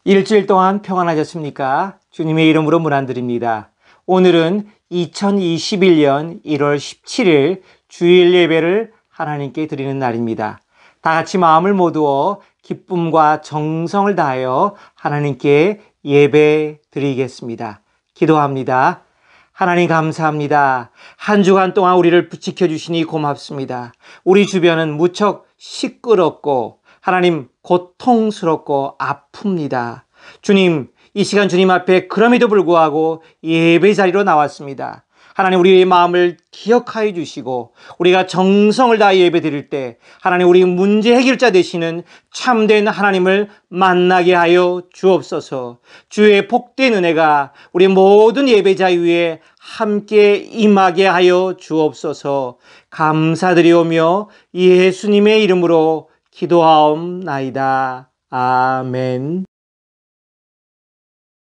일주일 동안 평안하셨습니까? 주님의 이름으로 문안드립니다. 오늘은 2021년 1월 17일 주일 예배를 하나님께 드리는 날입니다. 다 같이 마음을 모두어 기쁨과 정성을 다하여 하나님께 예배 드리겠습니다. 기도합니다. 하나님 감사합니다. 한 주간 동안 우리를 지켜주시니 고맙습니다. 우리 주변은 무척 시끄럽고 하나님 고통스럽고 아픕니다. 주님, 이 시간 주님 앞에 그럼에도 불구하고 예배 자리로 나왔습니다. 하나님, 우리의 마음을 기억하여 주시고 우리가 정성을 다해 예배 드릴 때 하나님, 우리 문제 해결자 되시는 참된 하나님을 만나게 하여 주옵소서. 주의 복된 은혜가 우리 모든 예배자 위에 함께 임하게 하여 주옵소서. 감사드리오며 예수님의 이름으로 기도하옵나이다. 아멘.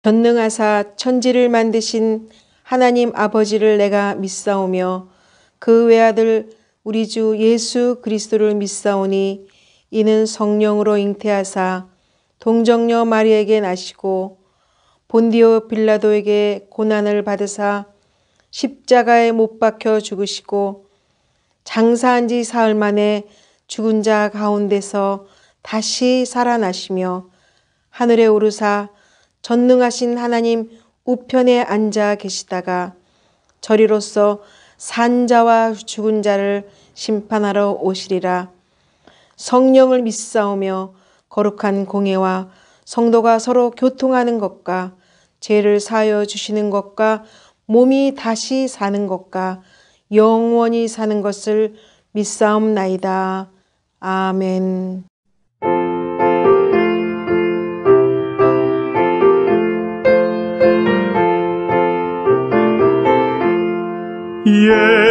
전능하사 천지를 만드신 하나님 아버지를 내가 믿사오며 그 외아들 우리 주 예수 그리스도를 믿사오니 이는 성령으로 잉태하사 동정녀 마리에게 나시고 본디오 빌라도에게 고난을 받으사 십자가에 못 박혀 죽으시고 장사한 지 사흘 만에 죽은 자 가운데서 다시 살아나시며 하늘에 오르사 전능하신 하나님 우편에 앉아 계시다가 저리로서 산 자와 죽은 자를 심판하러 오시리라. 성령을 믿사오며 거룩한 공예와 성도가 서로 교통하는 것과 죄를 사하여 주시는 것과 몸이 다시 사는 것과 영원히 사는 것을 믿사옵나이다. 아멘.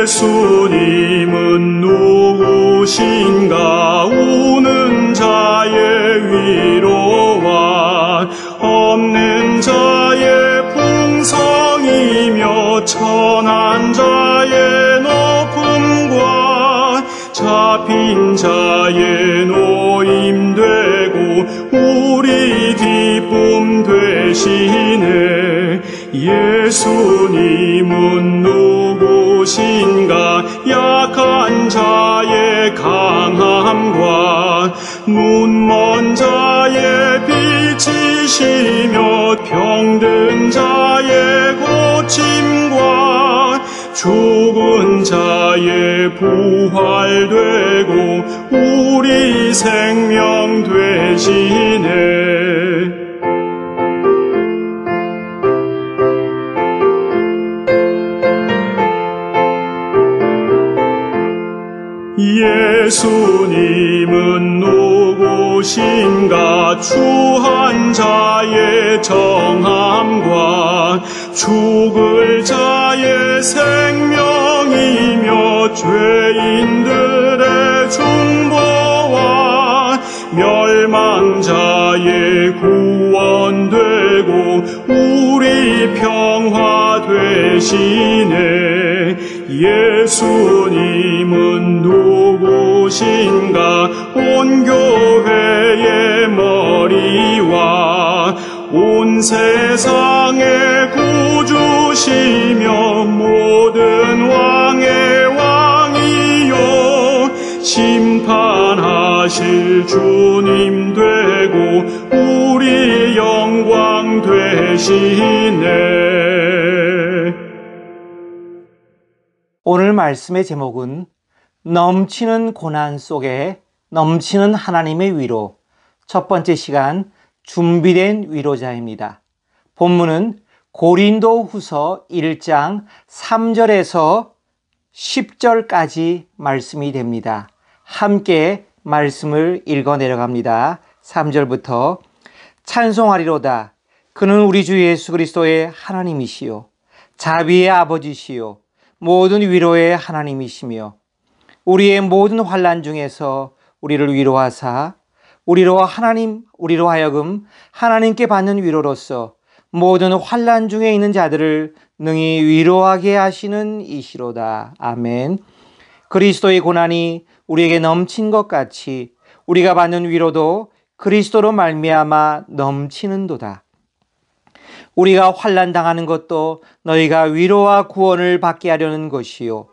예수님은 누구신가? 우는 자의 위로와 없는 자의 풍성이며 천한 자의 높음과 잡힌 자의 노임되고 우리 기쁨 되시네. 예수님은 누구신가? 약한 자의 강함과 눈먼 자의 빛이시며 병든 자의 고침과 죽은 자의 부활되고 우리 생명 되시네. 예수님은 누구신가? 추한 자의 정함과 죽을 자의 생명이며 죄인들의 중보와 멸망자의 구원되고 우리 평화 되시네. 예수님은 누구신가? 온 교회의 머리와 온 세상의 구주시며 모든 왕의 왕이요 심판하실 주님 되고 우리 영광 되시네. 오늘 말씀의 제목은 넘치는 고난 속에 넘치는 하나님의 위로, 첫 번째 시간 준비된 위로자입니다. 본문은 고린도후서 1장 3절에서 10절까지 말씀이 됩니다. 함께 말씀을 읽어 내려갑니다. 3절부터 찬송하리로다. 그는 우리 주 예수 그리스도의 하나님이시요 자비의 아버지시요 모든 위로의 하나님이시며 우리의 모든 환난 중에서 우리를 위로하사 우리로 하여금 하나님께 받는 위로로서 모든 환난 중에 있는 자들을 능히 위로하게 하시는 이시로다. 아멘. 그리스도의 고난이 우리에게 넘친 것 같이 우리가 받는 위로도 그리스도로 말미암아 넘치는도다. 우리가 환난 당하는 것도 너희가 위로와 구원을 받게 하려는 것이요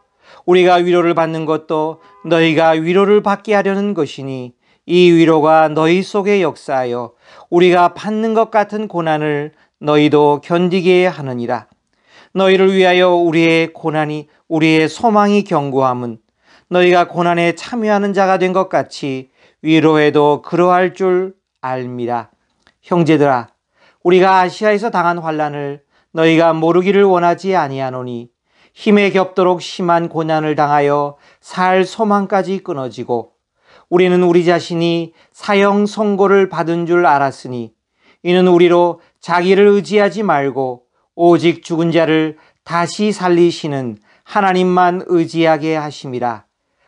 우리가 위로를 받는 것도 너희가 위로를 받게 하려는 것이니 이 위로가 너희 속에 역사하여 우리가 받는 것 같은 고난을 너희도 견디게 하느니라. 너희를 위하여 우리의 고난이 우리의 소망이 견고함은 너희가 고난에 참여하는 자가 된 것 같이 위로에도 그러할 줄 알미라. 형제들아, 우리가 아시아에서 당한 환난을 너희가 모르기를 원하지 아니하노니 힘에 겹도록 심한 고난을 당하여 살 소망까지 끊어지고 우리는 우리 자신이 사형 선고를 받은 줄 알았으니 이는 우리로 자기를 의지하지 말고 오직 죽은 자를 다시 살리시는 하나님만 의지하게 하심이라.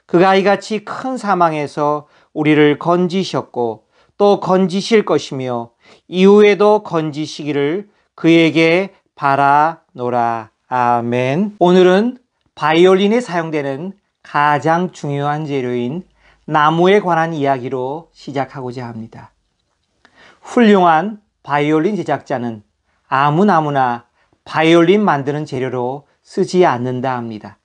그가 이같이 큰 사망에서 우리를 건지셨고 또 건지실 것이며 이후에도 건지시기를 그에게 바라노라. 아멘. 오늘은 바이올린에 사용되는 가장 중요한 재료인 나무에 관한 이야기로 시작하고자 합니다. 훌륭한 바이올린 제작자는 아무 나무나 바이올린 만드는 재료로 쓰지 않는다 합니다.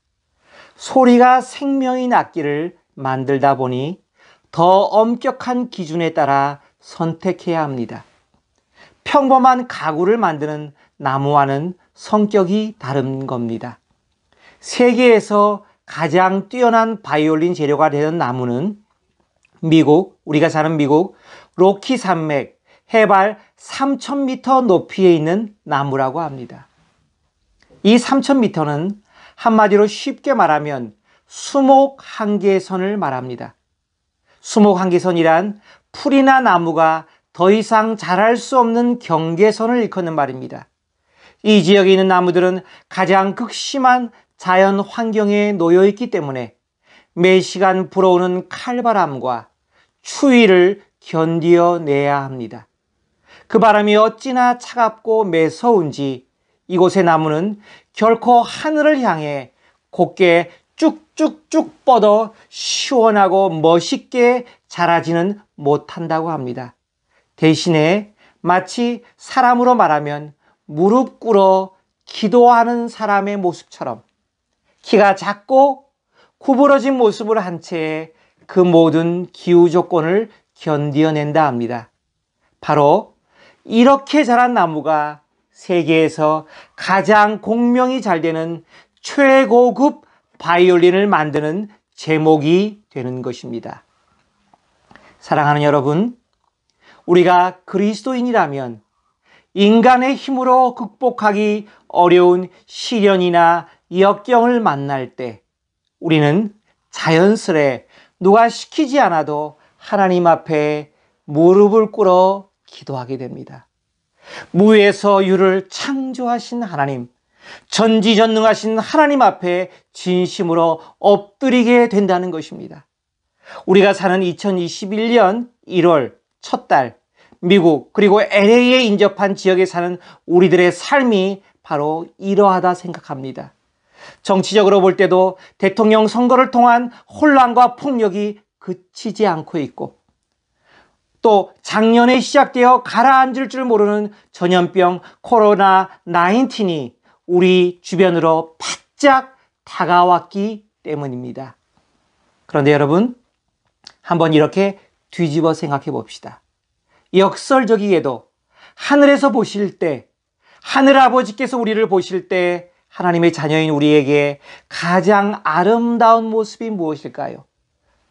소리가 생명인 악기를 만들다 보니 더 엄격한 기준에 따라 선택해야 합니다. 평범한 가구를 만드는 나무와는 성격이 다른 겁니다. 세계에서 가장 뛰어난 바이올린 재료가 되는 나무는 우리가 사는 미국 로키 산맥 해발 3,000m 높이에 있는 나무라고 합니다. 이 3,000m는 한마디로 쉽게 말하면 수목 한계선을 말합니다. 수목 한계선이란 풀이나 나무가 더 이상 자랄 수 없는 경계선을 일컫는 말입니다. 이 지역에 있는 나무들은 가장 극심한 자연 환경에 놓여 있기 때문에 매 시간 불어오는 칼바람과 추위를 견디어내야 합니다. 그 바람이 어찌나 차갑고 매서운지 이곳의 나무는 결코 하늘을 향해 곱게 쭉쭉쭉 뻗어 시원하고 멋있게 자라지는 못한다고 합니다. 대신에 마치 사람으로 말하면 무릎 꿇어 기도하는 사람의 모습처럼 키가 작고 구부러진 모습을 한 채 그 모든 기후 조건을 견디어낸다 합니다. 바로 이렇게 자란 나무가 세계에서 가장 공명이 잘 되는 최고급 바이올린을 만드는 제목이 되는 것입니다. 사랑하는 여러분, 우리가 그리스도인이라면 인간의 힘으로 극복하기 어려운 시련이나 역경을 만날 때 우리는 자연스레 누가 시키지 않아도 하나님 앞에 무릎을 꿇어 기도하게 됩니다. 무에서 유를 창조하신 하나님, 전지전능하신 하나님 앞에 진심으로 엎드리게 된다는 것입니다. 우리가 사는 2021년 1월 첫 달, 미국 그리고 LA에 인접한 지역에 사는 우리들의 삶이 바로 이러하다 생각합니다. 정치적으로 볼 때도 대통령 선거를 통한 혼란과 폭력이 그치지 않고 있고 또 작년에 시작되어 가라앉을 줄 모르는 전염병 코로나19이 우리 주변으로 바짝 다가왔기 때문입니다. 그런데 여러분, 한번 이렇게 뒤집어 생각해 봅시다. 역설적이게도 하늘에서 보실 때, 하늘아버지께서 우리를 보실 때 하나님의 자녀인 우리에게 가장 아름다운 모습이 무엇일까요?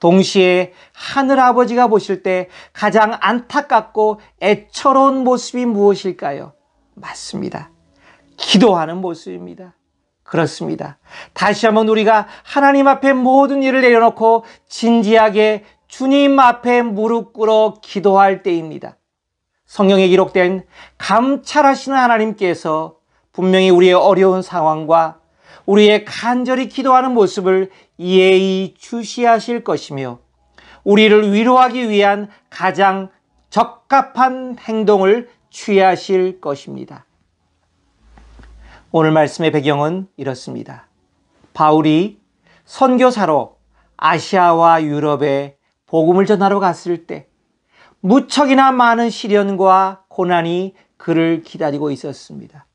동시에 하늘아버지가 보실 때 가장 안타깝고 애처로운 모습이 무엇일까요? 맞습니다. 기도하는 모습입니다. 그렇습니다. 다시 한번 우리가 하나님 앞에 모든 일을 내려놓고 진지하게 주님 앞에 무릎 꿇어 기도할 때입니다. 성경에 기록된 감찰하시는 하나님께서 분명히 우리의 어려운 상황과 우리의 간절히 기도하는 모습을 예의 주시하실 것이며 우리를 위로하기 위한 가장 적합한 행동을 취하실 것입니다. 오늘 말씀의 배경은 이렇습니다. 바울이 선교사로 아시아와 유럽에 복음을 전하러 갔을 때 무척이나 많은 시련과 고난이 그를 기다리고 있었습니다.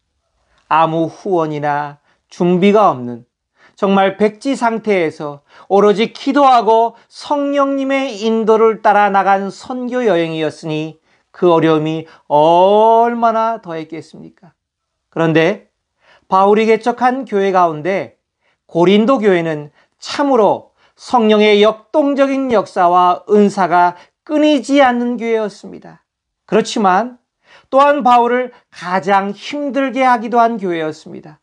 아무 후원이나 준비가 없는 정말 백지 상태에서 오로지 기도하고 성령님의 인도를 따라 나간 선교 여행이었으니 그 어려움이 얼마나 더했겠습니까? 그런데 바울이 개척한 교회 가운데 고린도 교회는 참으로 성령의 역동적인 역사와 은사가 끊이지 않는 교회였습니다. 그렇지만 또한 바울을 가장 힘들게 하기도 한 교회였습니다.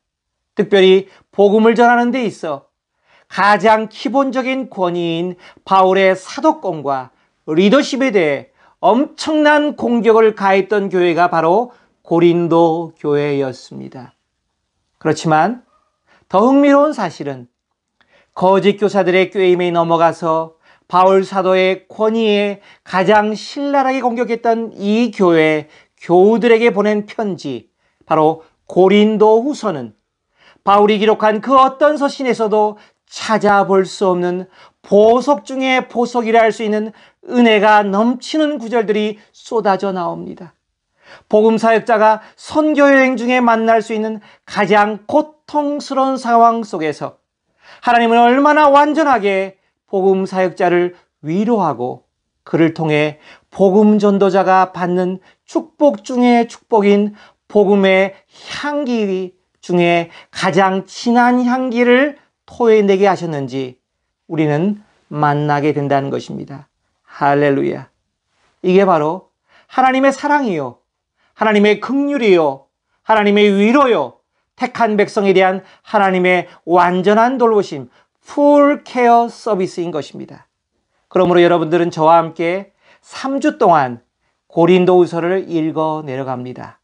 특별히 복음을 전하는 데 있어 가장 기본적인 권위인 바울의 사도권과 리더십에 대해 엄청난 공격을 가했던 교회가 바로 고린도 교회였습니다. 그렇지만 더 흥미로운 사실은 거짓 교사들의 꾀임에 넘어가서 바울 사도의 권위에 가장 신랄하게 공격했던 이 교회 교우들에게 보낸 편지, 바로 고린도 후서는 바울이 기록한 그 어떤 서신에서도 찾아볼 수 없는 보석 중에 보석이라 할 수 있는 은혜가 넘치는 구절들이 쏟아져 나옵니다. 복음 사역자가 선교 여행 중에 만날 수 있는 가장 고통스러운 상황 속에서 하나님은 얼마나 완전하게 복음 사역자를 위로하고 그를 통해 복음 전도자가 받는 축복 중에 축복인 복음의 향기 중에 가장 진한 향기를 토해내게 하셨는지 우리는 만나게 된다는 것입니다. 할렐루야. 이게 바로 하나님의 사랑이요, 하나님의 긍휼이요, 하나님의 위로요, 택한 백성에 대한 하나님의 완전한 돌보심, 풀 케어 서비스인 것입니다. 그러므로 여러분들은 저와 함께 3주 동안 고린도후서를 읽어 내려갑니다.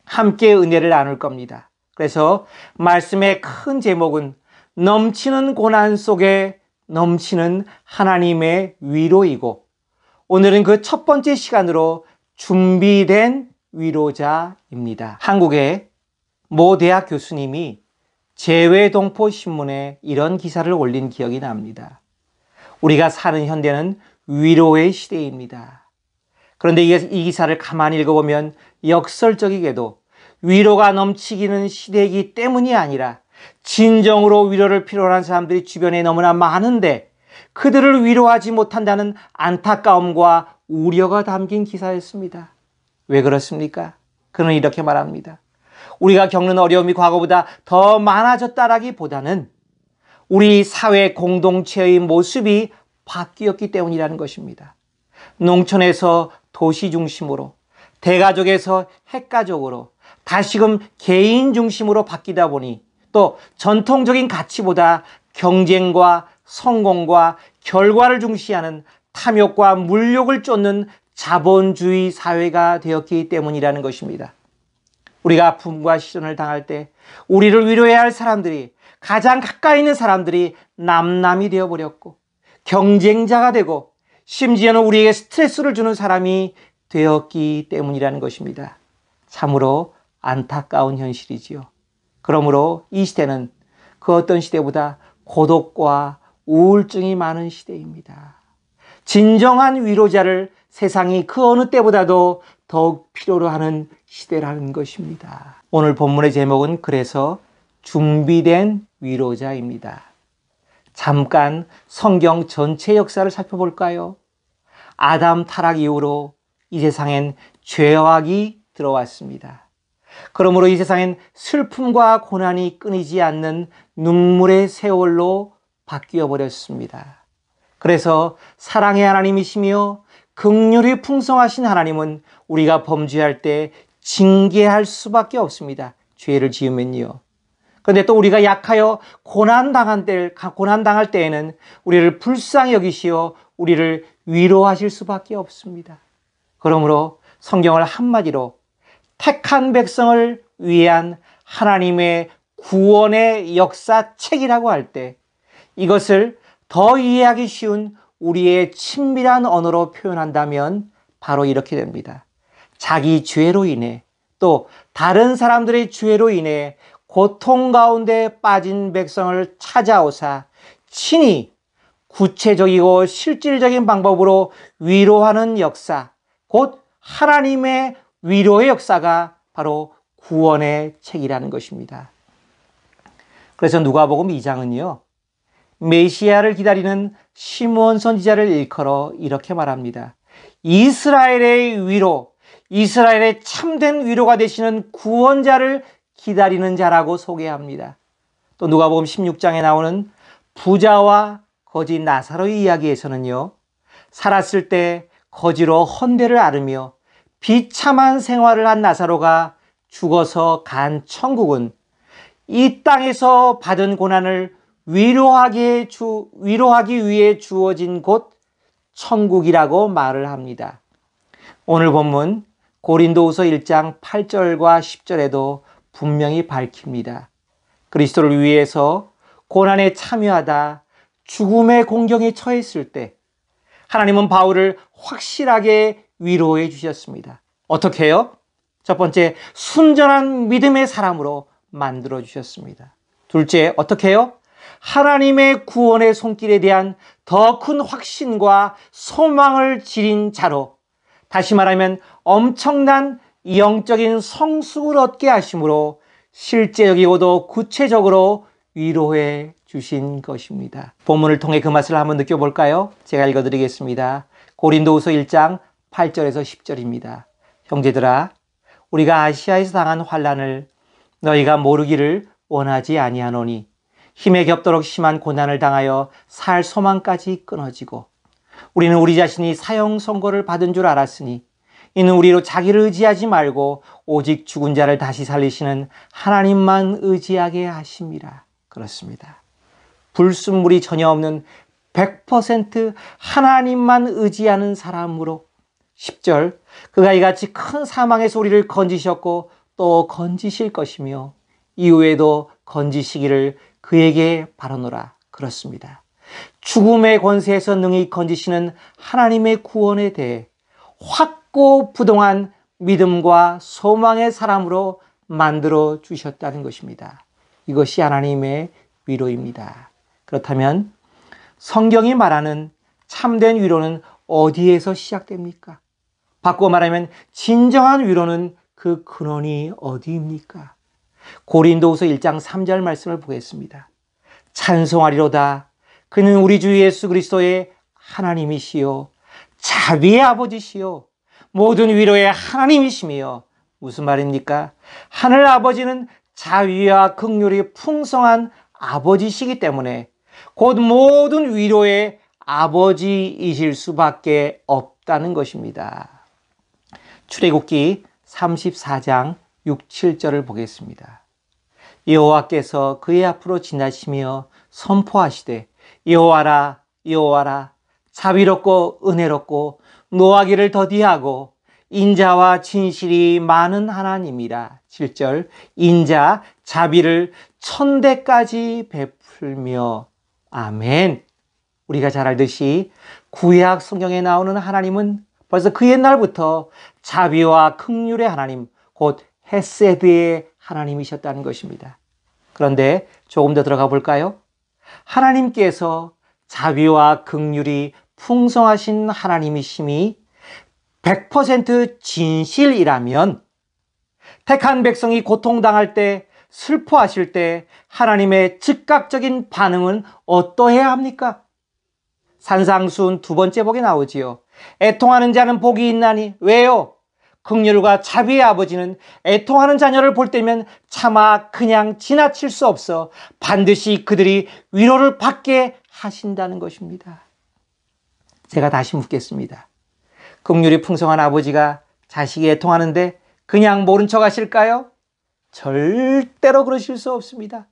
함께 은혜를 나눌 겁니다. 그래서 말씀의 큰 제목은 넘치는 고난 속에 넘치는 하나님의 위로이고, 오늘은 그 첫 번째 시간으로 준비된 위로자입니다. 한국의 모 대학 교수님이 재외동포신문에 이런 기사를 올린 기억이 납니다. 우리가 사는 현대는 위로의 시대입니다. 그런데 이 기사를 가만히 읽어보면 역설적이게도 위로가 넘치기는 시대이기 때문이 아니라 진정으로 위로를 필요로 하는 사람들이 주변에 너무나 많은데 그들을 위로하지 못한다는 안타까움과 우려가 담긴 기사였습니다. 왜 그렇습니까? 그는 이렇게 말합니다. 우리가 겪는 어려움이 과거보다 더 많아졌다라기보다는 우리 사회 공동체의 모습이 바뀌었기 때문이라는 것입니다. 농촌에서 도시 중심으로, 대가족에서 핵가족으로, 다시금 개인 중심으로 바뀌다 보니 또 전통적인 가치보다 경쟁과 성공과 결과를 중시하는 탐욕과 물욕을 쫓는 자본주의 사회가 되었기 때문이라는 것입니다. 우리가 아픔과 시련을 당할 때 우리를 위로해야 할 사람들이, 가장 가까이 있는 사람들이 남남이 되어버렸고 경쟁자가 되고 심지어는 우리에게 스트레스를 주는 사람이 되었기 때문이라는 것입니다. 참으로 안타까운 현실이지요. 그러므로 이 시대는 그 어떤 시대보다 고독과 우울증이 많은 시대입니다. 진정한 위로자를 세상이 그 어느 때보다도 더욱 필요로 하는 시대라는 것입니다. 오늘 본문의 제목은 그래서 준비된 위로자입니다. 잠깐 성경 전체 역사를 살펴볼까요? 아담 타락 이후로 이 세상엔 죄악이 들어왔습니다. 그러므로 이 세상엔 슬픔과 고난이 끊이지 않는 눈물의 세월로 바뀌어 버렸습니다. 그래서 사랑의 하나님이시며 긍휼이 풍성하신 하나님은 우리가 범죄할 때 징계할 수밖에 없습니다. 죄를 지으면요. 그런데 또 우리가 약하여 고난당할 때에는 우리를 불쌍히 여기시어 우리를 위로하실 수밖에 없습니다. 그러므로 성경을 한마디로 택한 백성을 위한 하나님의 구원의 역사책이라고 할 때 이것을 더 이해하기 쉬운 우리의 친밀한 언어로 표현한다면 바로 이렇게 됩니다. 자기 죄로 인해 또 다른 사람들의 죄로 인해 고통 가운데 빠진 백성을 찾아오사 친히 구체적이고 실질적인 방법으로 위로하는 역사, 곧 하나님의 위로의 역사가 바로 구원의 책이라는 것입니다. 그래서 누가복음 2장은요, 메시아를 기다리는 시므온 선지자를 일컬어 이렇게 말합니다. 이스라엘의 위로, 이스라엘의 참된 위로가 되시는 구원자를 기다리는 자라고 소개합니다. 또 누가복음 16장에 나오는 부자와 거지 나사로의 이야기에서는요, 살았을 때 거지로 헌대를 앓으며 비참한 생활을 한 나사로가 죽어서 간 천국은 이 땅에서 받은 고난을 위로하기 위해 주어진 곳 천국이라고 말을 합니다. 오늘 본문 고린도후서 1장 8절과 10절에도 분명히 밝힙니다. 그리스도를 위해서 고난에 참여하다 죽음의 공경에 처했을 때 하나님은 바울을 확실하게 위로해 주셨습니다. 어떻게 해요? 첫 번째, 순전한 믿음의 사람으로 만들어 주셨습니다. 둘째, 어떻게 해요? 하나님의 구원의 손길에 대한 더 큰 확신과 소망을 지닌 자로, 다시 말하면 엄청난 영적인 성숙을 얻게 하심으로 실제적이고도 구체적으로 위로해 주신 것입니다. 본문을 통해 그 맛을 한번 느껴볼까요? 제가 읽어드리겠습니다. 고린도후서 1장 8절에서 10절입니다. 형제들아, 우리가 아시아에서 당한 환난을 너희가 모르기를 원하지 아니하노니 힘에 겹도록 심한 고난을 당하여 살 소망까지 끊어지고 우리는 우리 자신이 사형 선고를 받은 줄 알았으니 이는 우리로 자기를 의지하지 말고 오직 죽은 자를 다시 살리시는 하나님만 의지하게 하심이라. 그렇습니다. 불순물이 전혀 없는 100% 하나님만 의지하는 사람으로 10절, 그가 이같이 큰 사망에서 우리를 건지셨고 또 건지실 것이며 이후에도 건지시기를 그에게 바라노라. 그렇습니다. 죽음의 권세에서 능히 건지시는 하나님의 구원에 대해 확고부동한 믿음과 소망의 사람으로 만들어 주셨다는 것입니다. 이것이 하나님의 위로입니다. 그렇다면 성경이 말하는 참된 위로는 어디에서 시작됩니까? 바꾸어 말하면 진정한 위로는 그 근원이 어디입니까? 고린도후서 1장 3절 말씀을 보겠습니다. 찬송하리로다. 그는 우리 주 예수 그리스도의 하나님이시요 자비의 아버지시요 모든 위로의 하나님이시며, 무슨 말입니까? 하늘 아버지는 자비와 긍휼이 풍성한 아버지시기 때문에 곧 모든 위로의 아버지이실 수밖에 없다는 것입니다. 출애굽기 34장 6, 7절을 보겠습니다. 여호와께서 그의 앞으로 지나시며 선포하시되 여호와라 여호와라 자비롭고 은혜롭고 노하기를 더디하고 인자와 진실이 많은 하나님이라. 7절, 인자 자비를 천대까지 베풀며. 아멘. 우리가 잘 알듯이 구약 성경에 나오는 하나님은 벌써 그 옛날부터 자비와 긍휼의 하나님, 곧 헤세드의 하나님이셨다는 것입니다. 그런데 조금 더 들어가 볼까요? 하나님께서 자비와 긍휼이 풍성하신 하나님이심이 100% 진실이라면 택한 백성이 고통당할 때, 슬퍼하실 때 하나님의 즉각적인 반응은 어떠해야 합니까? 산상수훈 두 번째 복에 나오지요. 애통하는 자는 복이 있나니. 왜요? 긍휼과 자비의 아버지는 애통하는 자녀를 볼 때면 차마 그냥 지나칠 수 없어 반드시 그들이 위로를 받게 하신다는 것입니다. 제가 다시 묻겠습니다. 긍휼이 풍성한 아버지가 자식이 애통하는데 그냥 모른 척 하실까요? 절대로 그러실 수 없습니다.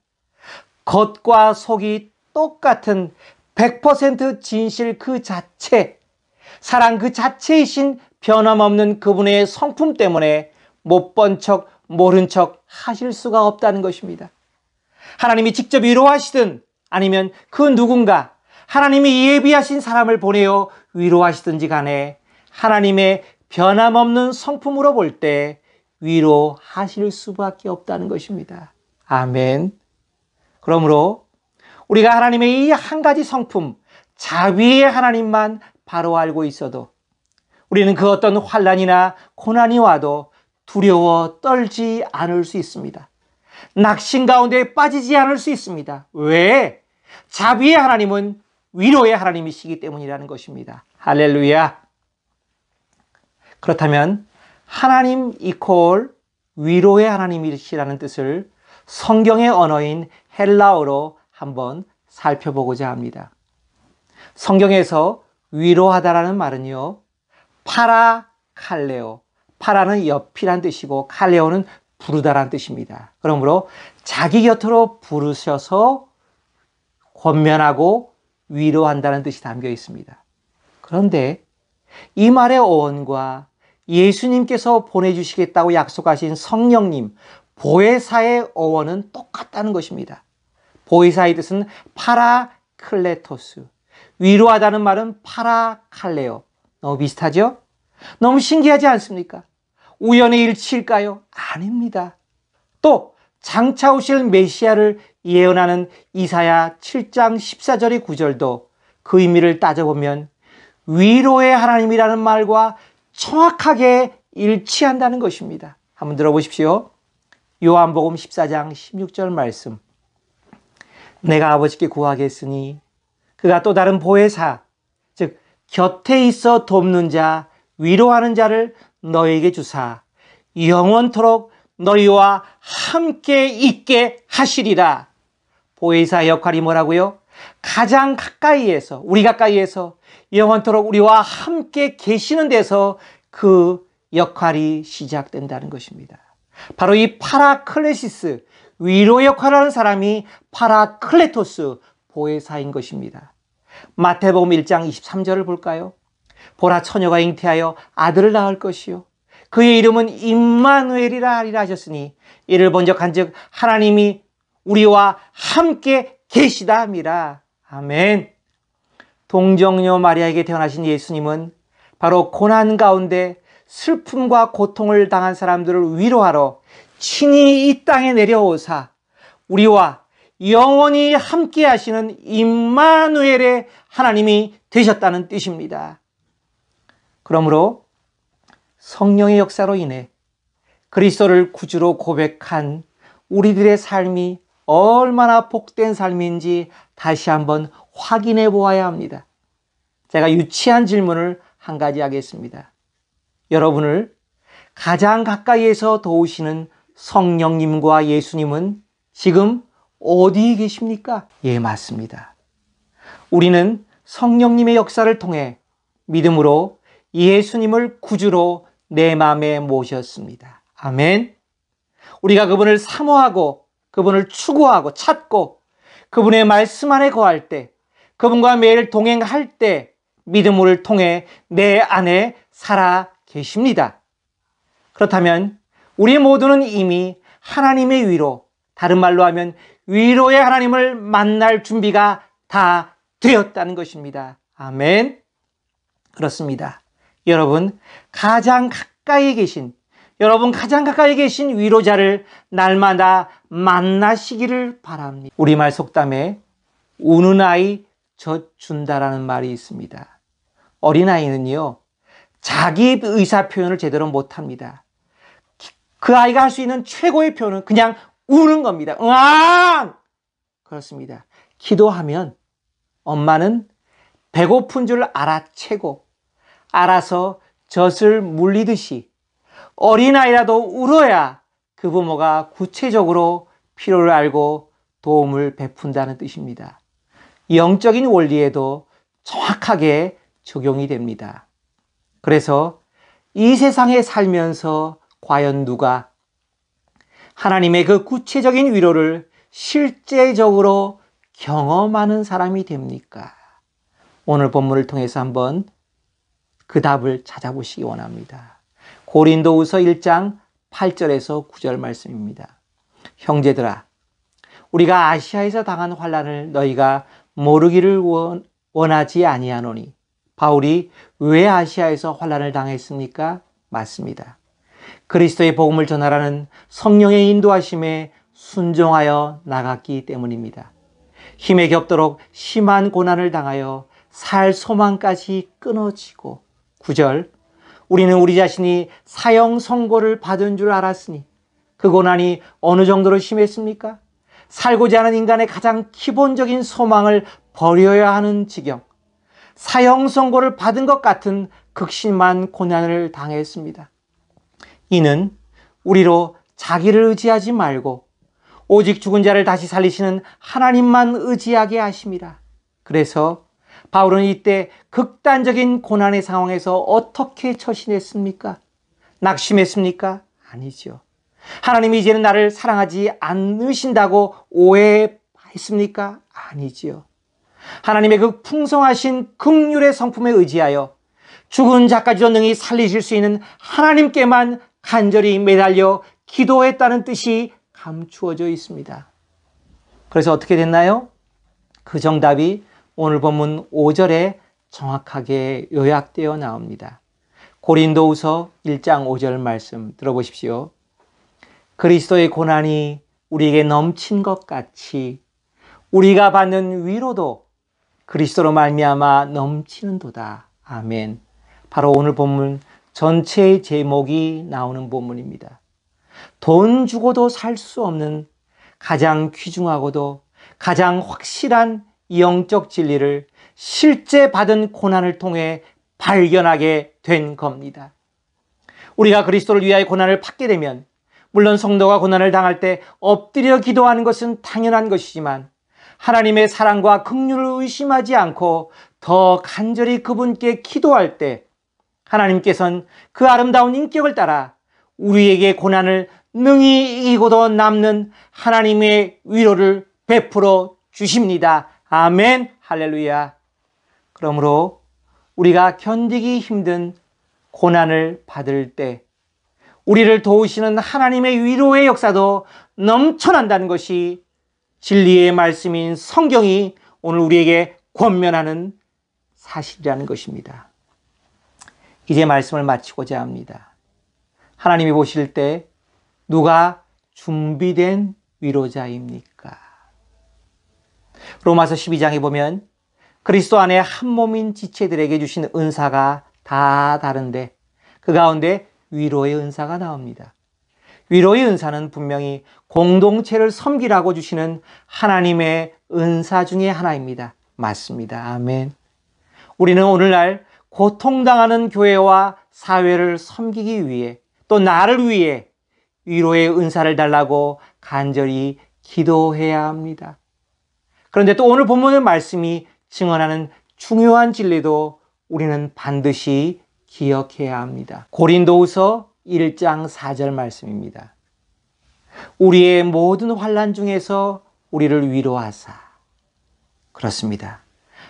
겉과 속이 똑같은 100% 진실 그 자체, 사랑 그 자체이신 변함없는 그분의 성품 때문에 못 본 척, 모른 척 하실 수가 없다는 것입니다. 하나님이 직접 위로하시든 아니면 그 누군가 하나님이 예비하신 사람을 보내어 위로하시든지 간에 하나님의 변함없는 성품으로 볼 때 위로하실 수밖에 없다는 것입니다. 아멘. 그러므로 우리가 하나님의 이 한 가지 성품, 자비의 하나님만 바로 알고 있어도 우리는 그 어떤 환난이나 고난이 와도 두려워 떨지 않을 수 있습니다. 낙심 가운데 빠지지 않을 수 있습니다. 왜? 자비의 하나님은 위로의 하나님이시기 때문이라는 것입니다. 할렐루야. 그렇다면 하나님 이퀄 위로의 하나님이시라는 뜻을 성경의 언어인 헬라어로 한번 살펴보고자 합니다. 성경에서 위로하다라는 말은요, 파라칼레오, 파라는 옆이란 뜻이고 칼레오는 부르다란 뜻입니다. 그러므로 자기 곁으로 부르셔서 권면하고 위로한다는 뜻이 담겨 있습니다. 그런데 이 말의 어원과 예수님께서 보내주시겠다고 약속하신 성령님, 보혜사의 어원은 똑같다는 것입니다. 보혜사의 뜻은 파라클레토스, 위로하다는 말은 파라칼레오. 너무 비슷하죠? 너무 신기하지 않습니까? 우연의 일치일까요? 아닙니다. 또 장차 오실 메시아를 예언하는 이사야 7장 14절의 구절도 그 의미를 따져보면 위로의 하나님이라는 말과 정확하게 일치한다는 것입니다. 한번 들어보십시오. 요한복음 14장 16절 말씀. 내가 아버지께 구하겠으니 그가 또 다른 보혜사, 즉 곁에 있어 돕는 자, 위로하는 자를 너에게 주사 영원토록 너희와 함께 있게 하시리라. 보혜사 역할이 뭐라고요? 가장 가까이에서, 우리 가까이에서 영원토록 우리와 함께 계시는 데서 그 역할이 시작된다는 것입니다. 바로 이 파라클레시스, 위로 역할을 하는 사람이 파라클레토스, 보혜사인 것입니다. 마태복음 1장 23절을 볼까요? 보라, 처녀가 잉태하여 아들을 낳을 것이요 그의 이름은 임마누엘이라 하리라 하셨으니 이를 번역한즉 하나님이 우리와 함께 계시다 함이라. 아멘. 동정녀 마리아에게 태어나신 예수님은 바로 고난 가운데 슬픔과 고통을 당한 사람들을 위로하러 친히 이 땅에 내려오사 우리와 영원히 함께 하시는 임마누엘의 하나님이 되셨다는 뜻입니다. 그러므로 성령의 역사로 인해 그리스도를 구주로 고백한 우리들의 삶이 얼마나 복된 삶인지 다시 한번 확인해 보아야 합니다. 제가 유치한 질문을 한 가지 하겠습니다. 여러분을 가장 가까이에서 도우시는 성령님과 예수님은 지금 어디에 계십니까? 예, 맞습니다. 우리는 성령님의 역사를 통해 믿음으로 예수님을 구주로 내 마음에 모셨습니다. 아멘. 우리가 그분을 사모하고 그분을 추구하고 찾고 그분의 말씀 안에 거할 때, 그분과 매일 동행할 때 믿음을 통해 내 안에 살아 계십니다. 그렇다면 우리 모두는 이미 하나님의 위로, 다른 말로 하면 위로의 하나님을 만날 준비가 다 되었다는 것입니다. 아멘. 그렇습니다. 여러분 가장 가까이 계신 위로자를 날마다 만나시기를 바랍니다. 우리말 속담에 우는 아이 젖 준다라는 말이 있습니다. 어린아이는요, 자기 의사 표현을 제대로 못합니다. 그 아이가 할 수 있는 최고의 표현은 그냥 우는 겁니다. 으앙! 그렇습니다. 기도하면 엄마는 배고픈 줄 알아채고 알아서 젖을 물리듯이 어린아이라도 울어야 그 부모가 구체적으로 필요를 알고 도움을 베푼다는 뜻입니다. 영적인 원리에도 정확하게 적용이 됩니다. 그래서 이 세상에 살면서 과연 누가 하나님의 그 구체적인 위로를 실제적으로 경험하는 사람이 됩니까? 오늘 본문을 통해서 한번 그 답을 찾아보시기 원합니다. 고린도후서 1장 8절에서 9절 말씀입니다. 형제들아, 우리가 아시아에서 당한 환난을 너희가 모르기를 원하지 아니하노니. 바울이 왜 아시아에서 환난을 당했습니까? 맞습니다. 그리스도의 복음을 전하라는 성령의 인도하심에 순종하여 나갔기 때문입니다. 힘에 겹도록 심한 고난을 당하여 살 소망까지 끊어지고 9절 우리는 우리 자신이 사형 선고를 받은 줄 알았으니 그 고난이 어느 정도로 심했습니까? 살고자 하는 인간의 가장 기본적인 소망을 버려야 하는 지경, 사형 선고를 받은 것 같은 극심한 고난을 당했습니다. 이는 우리로 자기를 의지하지 말고 오직 죽은 자를 다시 살리시는 하나님만 의지하게 하십니다. 그래서 바울은 이때 극단적인 고난의 상황에서 어떻게 처신했습니까? 낙심했습니까? 아니죠. 하나님이 이제는 나를 사랑하지 않으신다고 오해했습니까? 아니지요. 하나님의 그 풍성하신 긍휼의 성품에 의지하여 죽은 자까지도 능히 살리실 수 있는 하나님께만 간절히 매달려 기도했다는 뜻이 감추어져 있습니다. 그래서 어떻게 됐나요? 그 정답이 오늘 본문 5절에 정확하게 요약되어 나옵니다. 고린도후서 1장 5절 말씀 들어보십시오. 그리스도의 고난이 우리에게 넘친 것 같이 우리가 받는 위로도 그리스도로 말미암아 넘치는도다. 아멘. 바로 오늘 본문 전체의 제목이 나오는 본문입니다. 돈 주고도 살 수 없는 가장 귀중하고도 가장 확실한 영적 진리를 실제 받은 고난을 통해 발견하게 된 겁니다. 우리가 그리스도를 위하여 고난을 받게 되면 물론 성도가 고난을 당할 때 엎드려 기도하는 것은 당연한 것이지만 하나님의 사랑과 긍휼을 의심하지 않고 더 간절히 그분께 기도할 때 하나님께서는 그 아름다운 인격을 따라 우리에게 고난을 능히 이기고도 남는 하나님의 위로를 베풀어 주십니다. 아멘. 할렐루야. 그러므로 우리가 견디기 힘든 고난을 받을 때 우리를 도우시는 하나님의 위로의 역사도 넘쳐난다는 것이 진리의 말씀인 성경이 오늘 우리에게 권면하는 사실이라는 것입니다. 이제 말씀을 마치고자 합니다. 하나님이 보실 때 누가 준비된 위로자입니까? 로마서 12장에 보면 그리스도 안에 한 몸인 지체들에게 주신 은사가 다 다른데 그 가운데 위로의 은사가 나옵니다. 위로의 은사는 분명히 공동체를 섬기라고 주시는 하나님의 은사 중에 하나입니다. 맞습니다. 아멘. 우리는 오늘날 고통당하는 교회와 사회를 섬기기 위해 또 나를 위해 위로의 은사를 달라고 간절히 기도해야 합니다. 그런데 또 오늘 본문의 말씀이 증언하는 중요한 진리도 우리는 반드시 기억해야 합니다. 고린도후서 1장 4절 말씀입니다. 우리의 모든 환난 중에서 우리를 위로하사. 그렇습니다.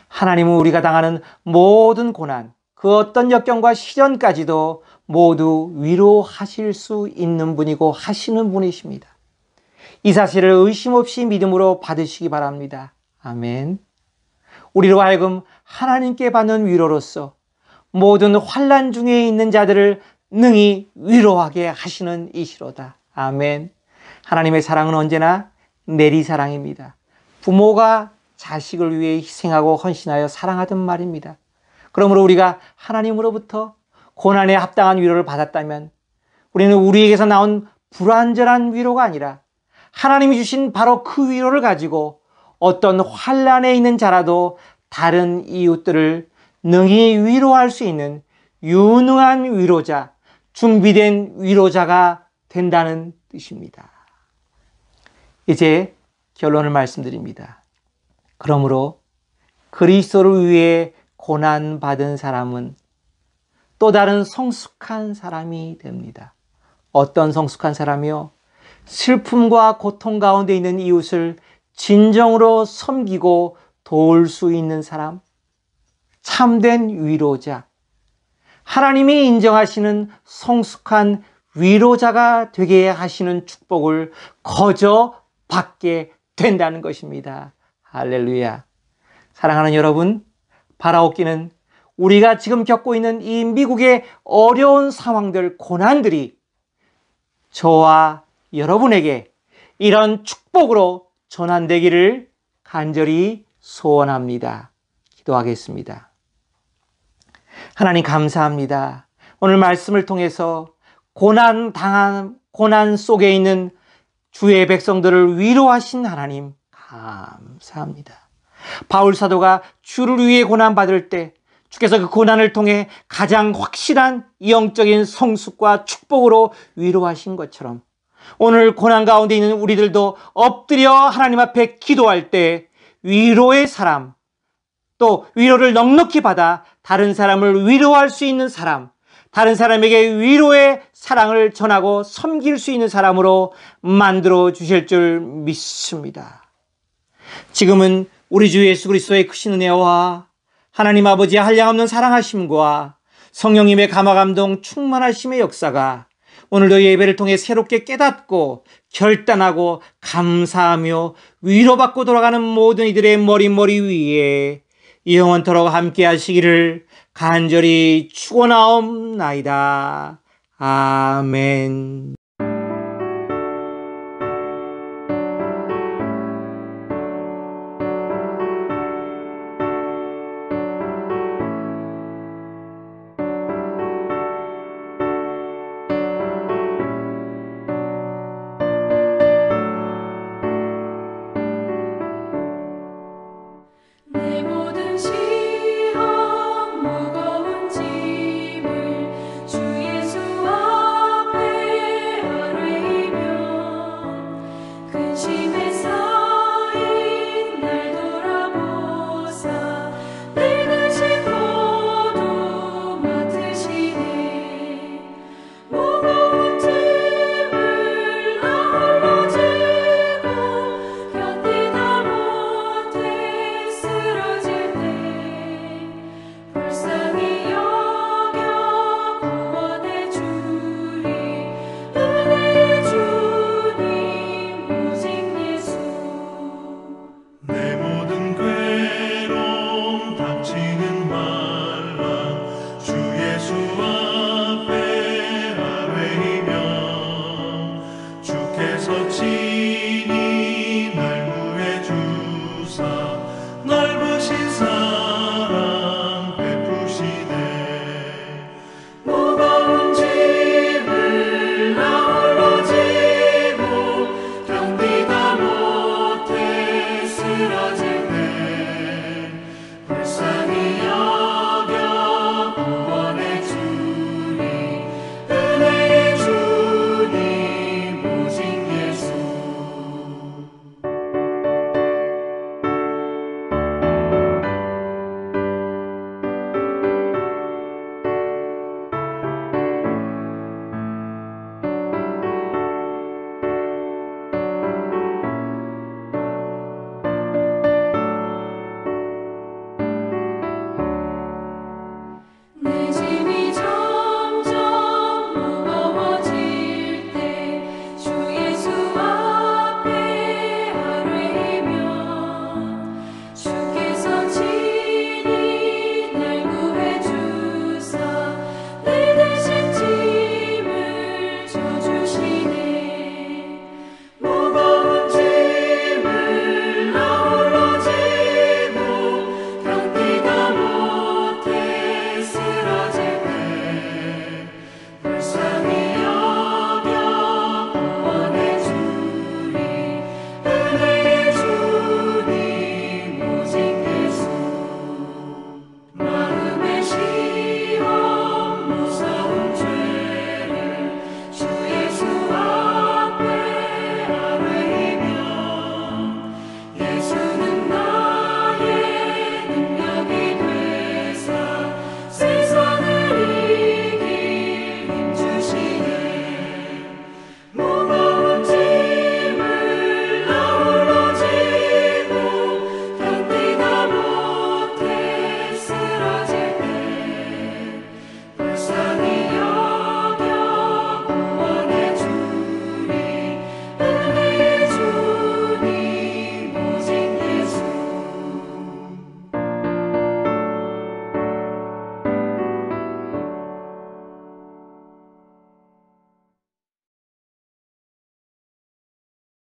하나님은 우리가 당하는 모든 고난, 그 어떤 역경과 시련까지도 모두 위로하실 수 있는 분이고 하시는 분이십니다. 이 사실을 의심 없이 믿음으로 받으시기 바랍니다. 아멘. 우리로 하여금 하나님께 받는 위로로서 모든 환난 중에 있는 자들을 능히 위로하게 하시는 이시로다. 아멘. 하나님의 사랑은 언제나 내리사랑입니다. 부모가 자식을 위해 희생하고 헌신하여 사랑하던 말입니다. 그러므로 우리가 하나님으로부터 고난에 합당한 위로를 받았다면 우리는 우리에게서 나온 불완전한 위로가 아니라 하나님이 주신 바로 그 위로를 가지고 어떤 환난에 있는 자라도 다른 이웃들을 능히 위로할 수 있는 유능한 위로자, 준비된 위로자가 된다는 뜻입니다. 이제 결론을 말씀드립니다. 그러므로 그리스도를 위해 고난받은 사람은 또 다른 성숙한 사람이 됩니다. 어떤 성숙한 사람이요? 슬픔과 고통 가운데 있는 이웃을 진정으로 섬기고 도울 수 있는 사람, 참된 위로자, 하나님이 인정하시는 성숙한 위로자가 되게 하시는 축복을 거저 받게 된다는 것입니다. 할렐루야. 사랑하는 여러분, 바라옵기는 우리가 지금 겪고 있는 이 미국의 어려운 상황들, 고난들이 저와 여러분에게 이런 축복으로 전환되기를 간절히 소원합니다. 기도하겠습니다. 하나님 감사합니다. 오늘 말씀을 통해서 고난 속에 있는 주의 백성들을 위로하신 하나님 감사합니다. 바울 사도가 주를 위해 고난받을 때 주께서 그 고난을 통해 가장 확실한 영적인 성숙과 축복으로 위로하신 것처럼 오늘 고난 가운데 있는 우리들도 엎드려 하나님 앞에 기도할 때 위로의 사람, 또 위로를 넉넉히 받아 다른 사람을 위로할 수 있는 사람, 다른 사람에게 위로의 사랑을 전하고 섬길 수 있는 사람으로 만들어 주실 줄 믿습니다. 지금은 우리 주 예수 그리스도의 크신 은혜와 하나님 아버지의 한량없는 사랑하심과 성령님의 감화감동 충만하심의 역사가 오늘도 예배를 통해 새롭게 깨닫고 결단하고 감사하며 위로받고 돌아가는 모든 이들의 머리 위에 영원토록 함께 하시기를 간절히 축원하옵나이다. 아멘.